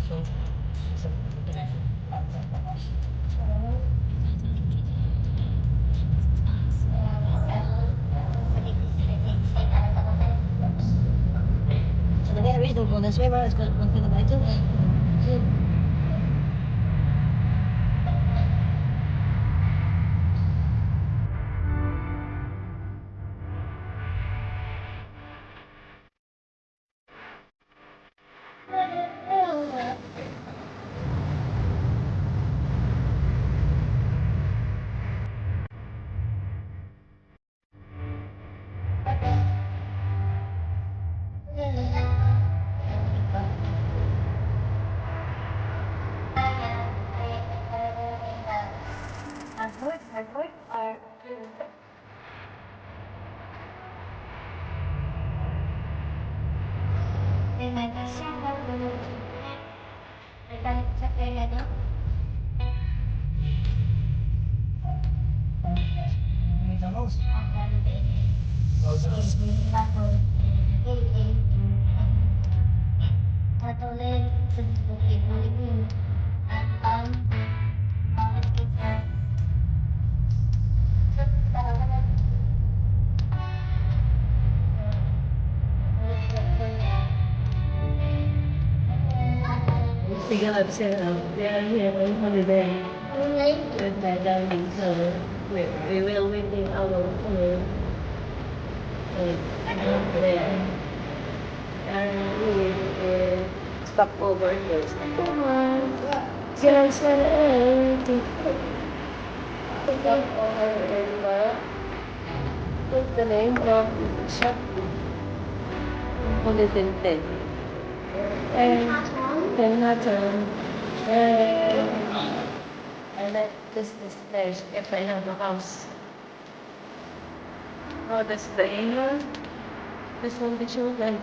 So the main reason for the swimmer is because one thing about it. Hard work, or Speaking of Sarah, we are here on holiday with my darling, so we will wait our home there. And we stop over here. Stop over. Stop over in what's the name of the shop? Holiday. And not I like this place if I have a house. Oh, this is the England. This one, the children.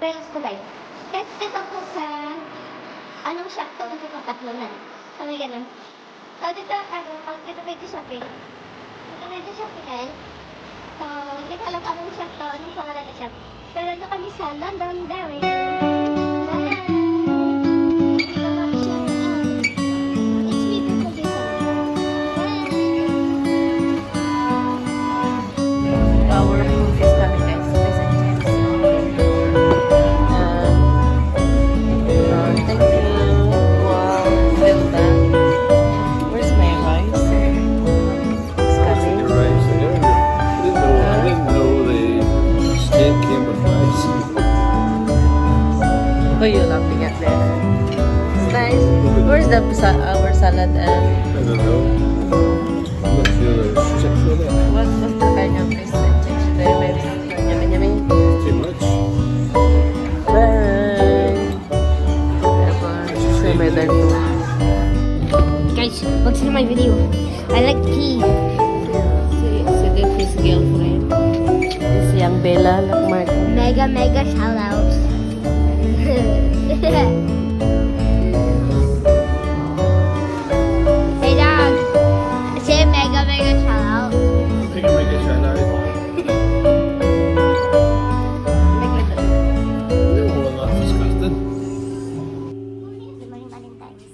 Friends ko guys. Kasi ako sa anong shop to kasi kung tatlo na. So may ganun. So dito pag dito pwede shopping. Dito pwede shoppingan. So hindi ko alam anong shop to, anong pangalan ng shop. Pero doon kami sa London Dairy. Our food is coming, guys. Fish and chips. Thank you. Wow, well done. Where's my rice? It's coming. Rice. I didn't know the steak came with rice. Who are you laughing at there? It's nice. Where's our salad and I don't know. I'm not sure there's chips with it. what's the kind of fish and chips? Very yummy, yummy. Too much. Bye. Say my dad too. Guys, what's in my video? I like tea. Si his girlfriend. This young Bella Martin. Mega shout out. Hey dog, say mega shout out. I can make a shout out. No, well, that's disgusting. Good morning, Valentine's.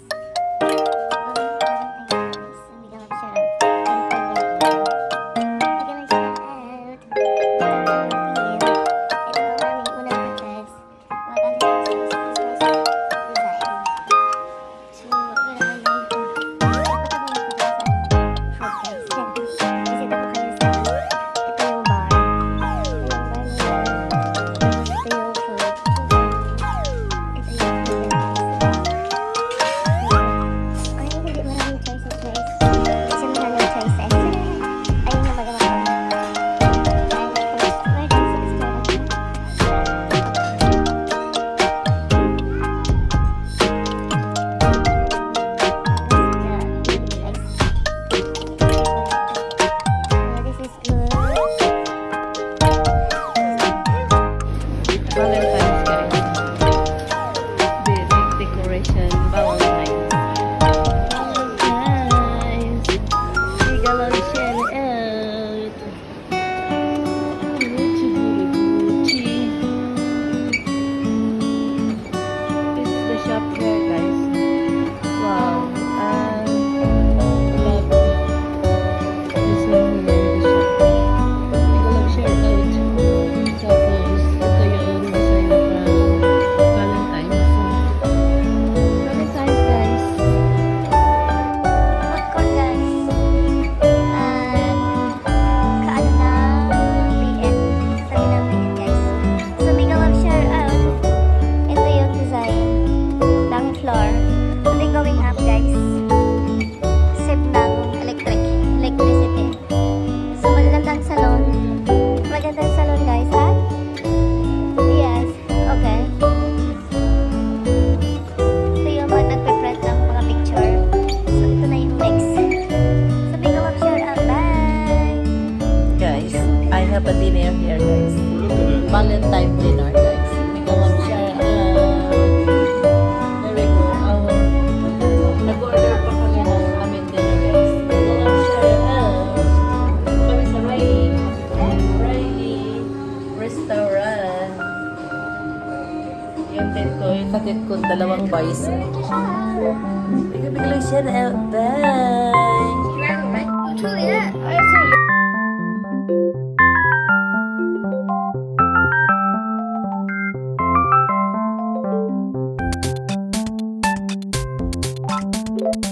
Valentine dinner, guys. Nagawa siya, very good. Nag-order pa kami ng aming dinner, guys. Nagawa siya, kami sa Riley Restaurant. Yung tent ko, yung katit ko, dalawang boys. Bigla siya na, bye! 我处理了，而且